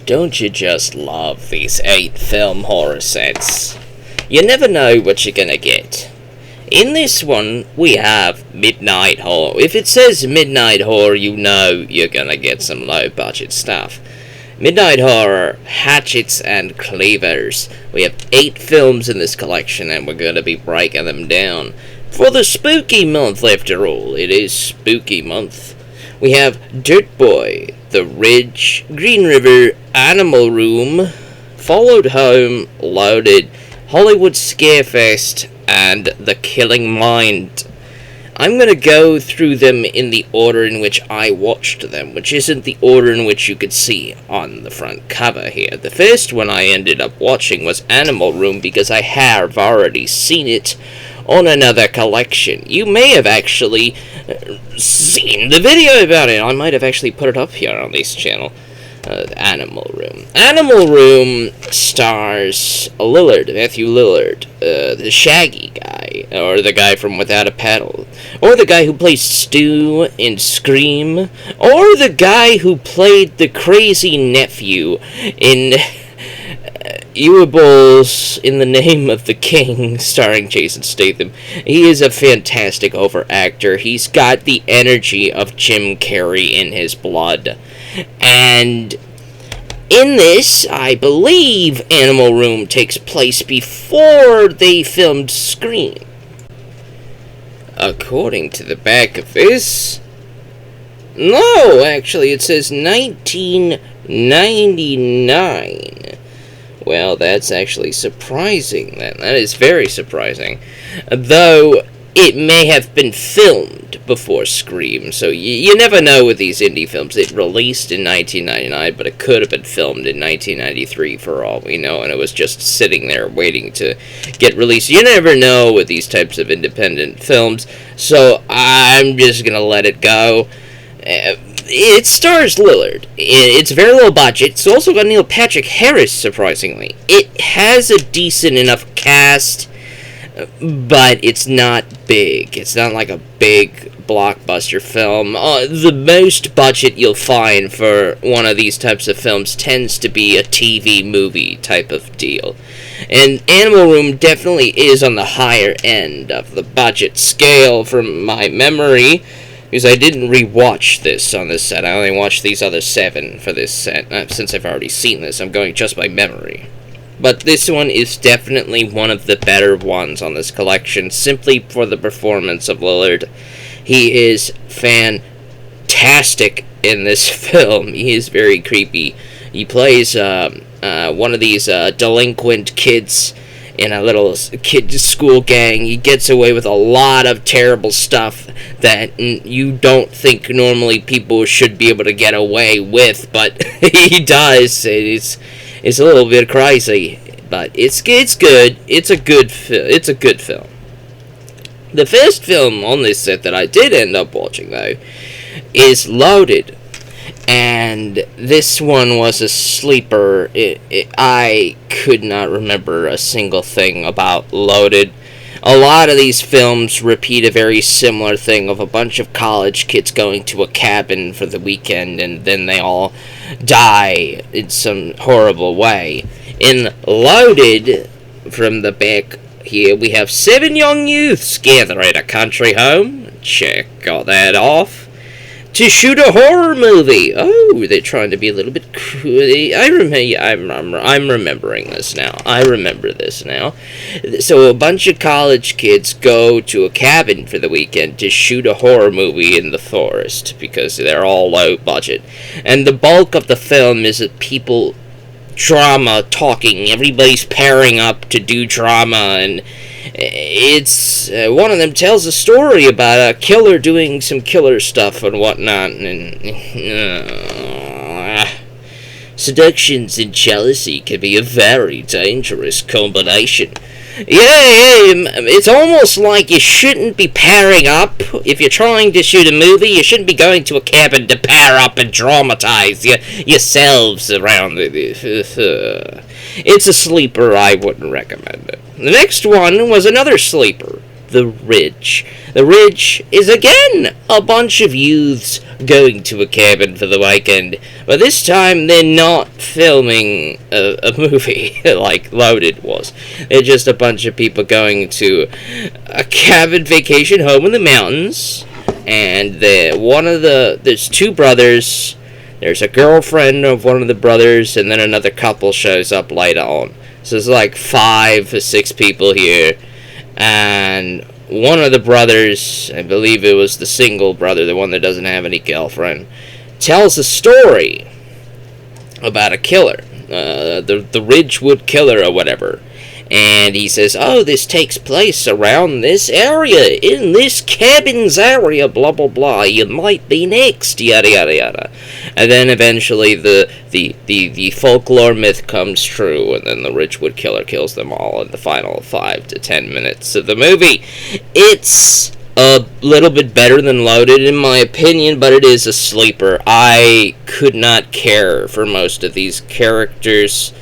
Don't you just love these 8-film horror sets? You never know what you're gonna get. In this one, we have Midnight Horror. If it says Midnight Horror, you know you're gonna get some low-budget stuff. Midnight Horror, Hatchets and Cleavers. We have 8 films in this collection, and we're gonna be breaking them down. For the spooky month, after all, it is spooky month. We have Dirt Boy, The Ridge, Green River, Animal Room, Followed Home, Loaded, Hollywood Scarefest, and The Killing Mind. I'm going to go through them in the order in which I watched them, which isn't the order in which you could see on the front cover here. The first one I ended up watching was Animal Room because I have already seen it on another collection. You may have actually seen the video about it. I might have actually put it up here on this channel. Animal Room. Animal Room stars Matthew Lillard, the Shaggy guy, or the guy from Without a Paddle, or the guy who plays Stu in Scream, or the guy who played the crazy nephew in Ewables in the Name of the King, starring Jason Statham. He is a fantastic over-actor. He's got the energy of Jim Carrey in his blood. And in this, I believe Animal Room takes place before they filmed Scream. According to the back of this... No, actually, it says 1999. Well, that's actually surprising, then. That is very surprising. Though, it may have been filmed before Scream, so you never know with these indie films. It released in 1999, but it could have been filmed in 1993 for all we know, and it was just sitting there waiting to get released. You never know with these types of independent films, so I'm just gonna let it go. It stars Lillard. It's very low budget. It's also got Neil Patrick Harris, surprisingly. It has a decent enough cast, but it's not big. It's not like a big blockbuster film. The most budget you'll find for one of these types of films tends to be a TV movie type of deal. And Animal Room definitely is on the higher end of the budget scale from my memory, because I didn't rewatch this on this set. I only watched these other 7 for this set. Since I've already seen this, I'm going just by memory. But this one is definitely one of the better ones on this collection, simply for the performance of Lillard. He is fantastic in this film. He is very creepy. He plays one of these delinquent kids in a little kid school gang. He gets away with a lot of terrible stuff that you don't think normally people should be able to get away with, but he does. It's a little bit crazy, but it's good. It's a good film. The first film on this set that I did end up watching, though, is Loaded. And this one was a sleeper. I could not remember a single thing about Loaded. A lot of these films repeat a very similar thing of a bunch of college kids going to a cabin for the weekend, and then they all die in some horrible way. In Loaded, from the back here, we have 7 young youths gather at a country home. Check all that off. To shoot a horror movie. Oh, they're trying to be a little bit I'm remembering this now. I remember this now. So a bunch of college kids go to a cabin for the weekend to shoot a horror movie in the forest because they're all low budget. And the bulk of the film is people drama talking. Everybody's pairing up to do drama, and it's one of them tells a story about a killer doing some killer stuff and whatnot, and seductions and jealousy can be a very dangerous combination. It's almost like you shouldn't be pairing up. If you're trying to shoot a movie, you shouldn't be going to a cabin to pair up and dramatize yourselves around it. It's a sleeper. I wouldn't recommend it. The next one was another sleeper. The Ridge. The Ridge is again a bunch of youths going to a cabin for the weekend, but this time they're not filming a movie like Loaded was. They're just a bunch of people going to a cabin vacation home in the mountains, and there's two brothers. There's a girlfriend of one of the brothers, and then another couple shows up later on. So there's like 5 or 6 people here, and one of the brothers, I believe it was the single brother, the one that doesn't have any girlfriend, tells a story about a killer, the Ridgewood Killer or whatever. And he says, oh, this takes place around this area, in this cabin's area, blah, blah, blah. You might be next, yada, yada, yada. And then eventually the folklore myth comes true, and then the Ridgewood Killer kills them all in the final 5 to 10 minutes of the movie. It's a little bit better than Loaded, in my opinion, but it is a sleeper. I could not care for most of these characters.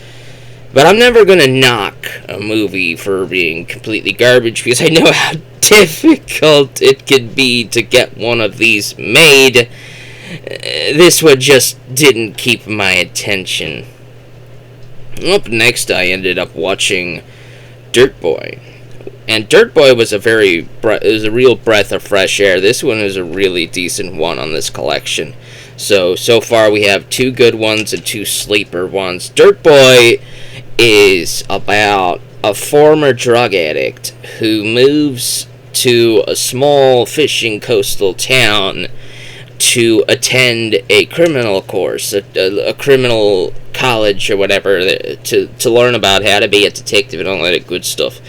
But I'm never going to knock a movie for being completely garbage, because I know how difficult it can be to get one of these made. This one just didn't keep my attention. Up next, I ended up watching Dirt Boy. And Dirt Boy was a real breath of fresh air. This one is a really decent one on this collection. So far we have 2 good ones and 2 sleeper ones. Dirt Boy is about a former drug addict who moves to a small fishing coastal town to attend a criminal course, a criminal college or whatever, to learn about how to be a detective and all that good stuff.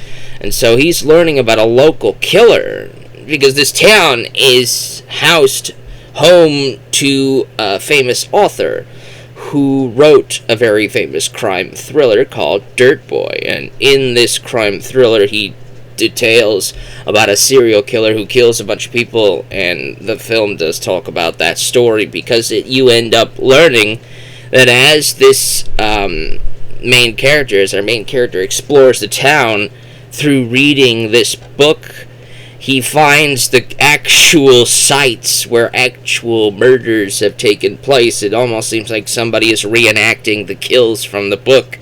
And so he's learning about a local killer, because this town is housed home to a famous author who wrote a very famous crime thriller called Dirt Boy. And in this crime thriller, he details about a serial killer who kills a bunch of people, and the film does talk about that story, because you end up learning that as this our main character explores the town through reading this book, he finds the actual sites where actual murders have taken place. It almost seems like somebody is reenacting the kills from the book.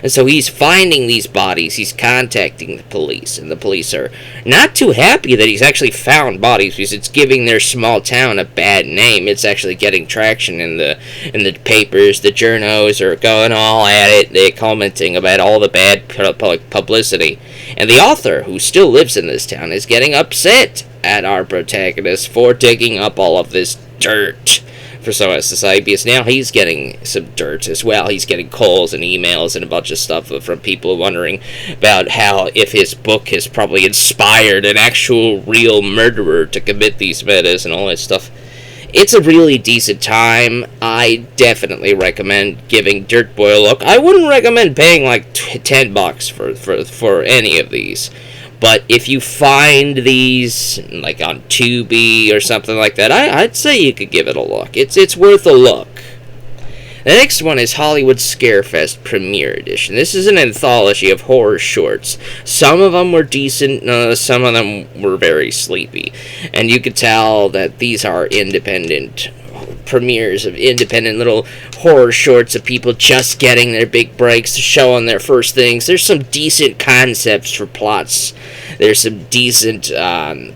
And so he's finding these bodies, he's contacting the police, and the police are not too happy that he's actually found bodies, because it's giving their small town a bad name. It's actually getting traction in the papers. The journos are going all at it. They're commenting about all the bad publicity. And the author, who still lives in this town, is getting upset at our protagonist for digging up all of this dirt for so as society, because now he's getting some dirt as well. He's getting calls and emails and a bunch of stuff from people wondering about how if his book has probably inspired an actual real murderer to commit these murders and all that stuff. It's a really decent time. I definitely recommend giving Dirt Boy a look. I wouldn't recommend paying like $10 for any of these. But if you find these, like on Tubi or something like that, I'd say you could give it a look. It's worth a look. The next one is Hollywood Scarefest Premiere Edition. This is an anthology of horror shorts. Some of them were decent, some of them were very sleepy. And you could tell that these are independent premieres of independent little horror shorts of people just getting their big breaks, showing their first things. There's some decent concepts for plots. There's some decent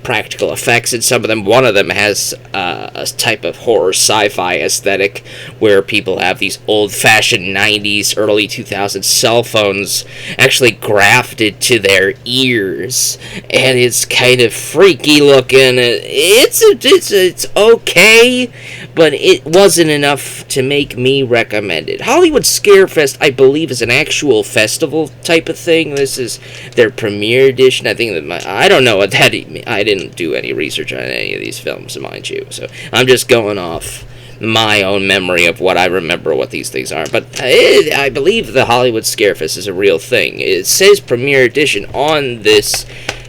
practical effects in some of them. One of them has a type of horror sci-fi aesthetic where people have these old-fashioned 90s, early 2000s cell phones actually grafted to their ears, and it's kind of freaky looking. It's okay, but it wasn't enough to make me recommend it. Hollywood Scarefest, I believe, is an actual festival type of thing. This is their premiere edition. I think that I don't know what that. I didn't do any research on any of these films, mind you. So I'm just going off my own memory of what I remember what these things are. But I believe the Hollywood Scarefest is a real thing. It says premiere edition on this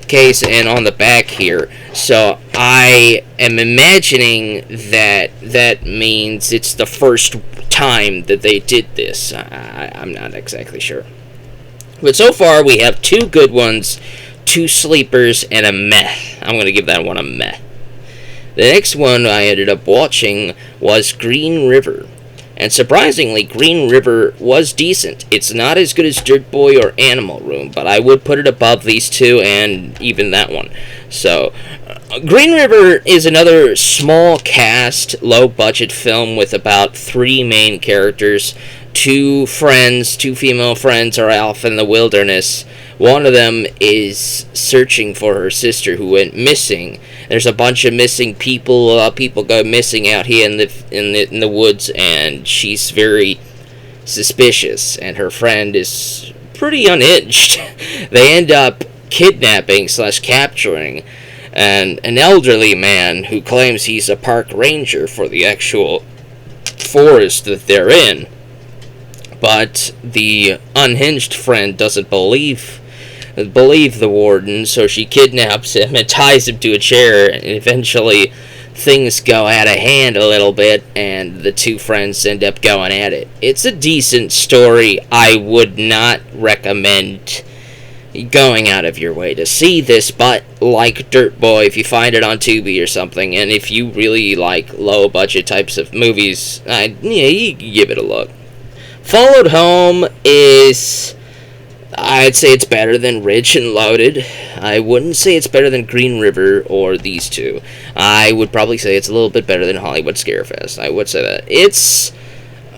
case and on the back here, so I am imagining that means it's the first time that they did this. I'm not exactly sure, but so far we have 2 good ones, two sleepers, and a meh. I'm going to give that one a meh. The next one I ended up watching was Green River. And surprisingly, Green River was decent. It's not as good as Dirt Boy or Animal Room, but I would put it above these two and even that one. So, Green River is another small cast, low budget film with about 3 main characters. 2 friends, 2 female friends are off in the wilderness. One of them is searching for her sister who went missing. There's a bunch of missing people. People go missing out here in the woods, and she's very suspicious. And her friend is pretty unhinged. They end up kidnapping/capturing an elderly man who claims he's a park ranger for the actual forest that they're in. But the unhinged friend doesn't believe the warden, so she kidnaps him and ties him to a chair, and eventually things go out of hand a little bit, and the 2 friends end up going at it. It's a decent story. I would not recommend going out of your way to see this, but like Dirt Boy, if you find it on Tubi or something, and if you really like low budget types of movies, you can give it a look. Followed Home is, I'd say it's better than Rich and Loaded. I wouldn't say it's better than Green River or these 2. I would probably say it's a little bit better than Hollywood Scarefest. I would say that. It's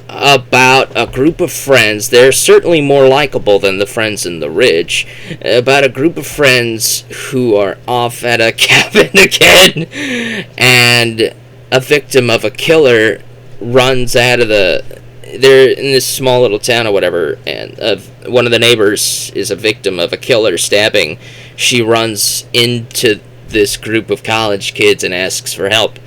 about a group of friends. They're certainly more likable than the friends in The Ridge. About a group of friends who are off at a cabin again, and a victim of a killer runs out of they're in this small little town or whatever, and one of the neighbors is a victim of a killer stabbing. She runs into this group of college kids and asks for help.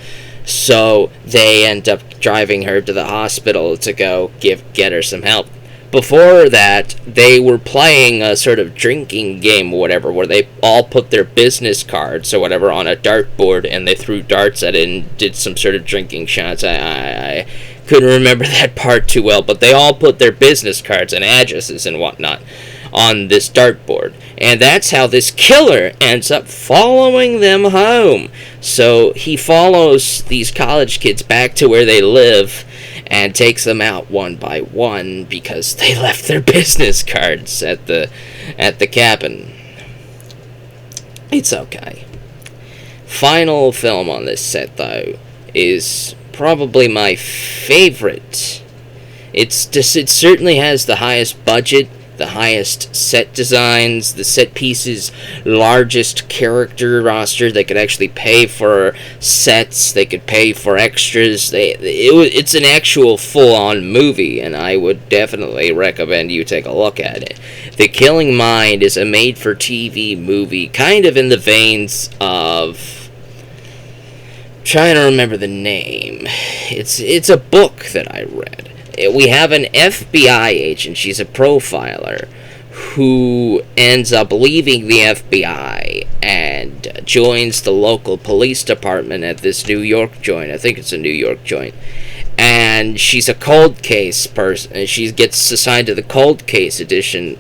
So they end up driving her to the hospital to go get her some help. Before that, they were playing a sort of drinking game or whatever, where they all put their business cards or whatever on a dartboard, and they threw darts at it and did some sort of drinking shots. I couldn't remember that part too well, but they all put their business cards and addresses and whatnot on this dartboard. And that's how this killer ends up following them home. So he follows these college kids back to where they live and takes them out one by one because they left their business cards at the cabin. It's okay. Final film on this set, though, is probably my favorite. It certainly has the highest budget, the highest set designs, the set pieces, largest character roster. They could actually pay for sets, they could pay for extras. It's an actual full-on movie, and I would definitely recommend you take a look at it. The Killing Mind is a made-for-TV movie, kind of in the veins of... trying to remember the name. It's a book that I read. We have an FBI agent, she's a profiler, who ends up leaving the FBI and joins the local police department at this New York joint. I think it's a New York joint. And she's a cold case person, and she gets assigned to the cold case division.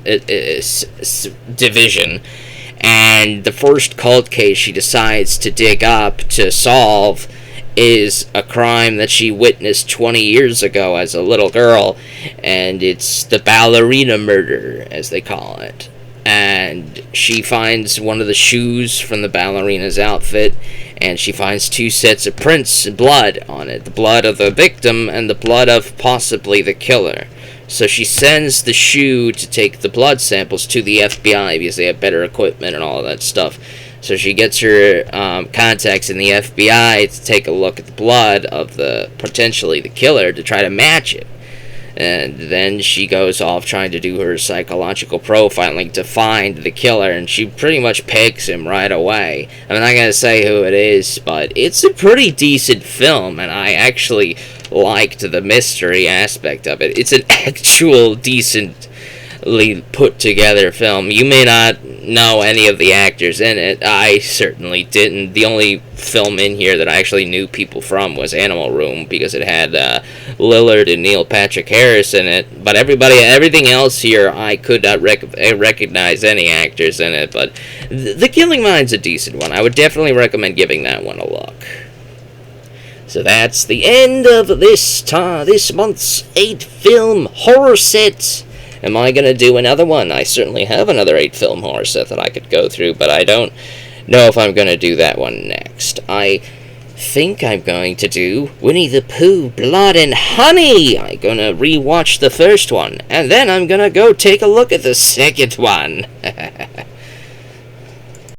And the first cold case she decides to dig up to solve is a crime that she witnessed 20 years ago as a little girl, and it's the ballerina murder, as they call it. And she finds one of the shoes from the ballerina's outfit, and she finds 2 sets of prints and blood on it, the blood of the victim and the blood of possibly the killer. So she sends the shoe to take the blood samples to the FBI because they have better equipment and all of that stuff. So she gets her contacts in the FBI to take a look at the blood of potentially the killer to try to match it. And then she goes off trying to do her psychological profiling to find the killer, and she pretty much pegs him right away. I'm not going to say who it is, but it's a pretty decent film, and I actually liked the mystery aspect of it. It's an actual decent put together film. You may not know any of the actors in it. I certainly didn't. The only film in here that I actually knew people from was Animal Room, because it had Lillard and Neil Patrick Harris in it. But everything else here, I could not recognize any actors in it. But The Killing Mind's a decent one. I would definitely recommend giving that one a look. So that's the end of this month's 8-film horror set. Am I going to do another one? I certainly have another 8-film horror set that I could go through, but I don't know if I'm going to do that one next. I think I'm going to do Winnie the Pooh, Blood and Honey. I'm going to rewatch the first one, and then I'm going to go take a look at the second one.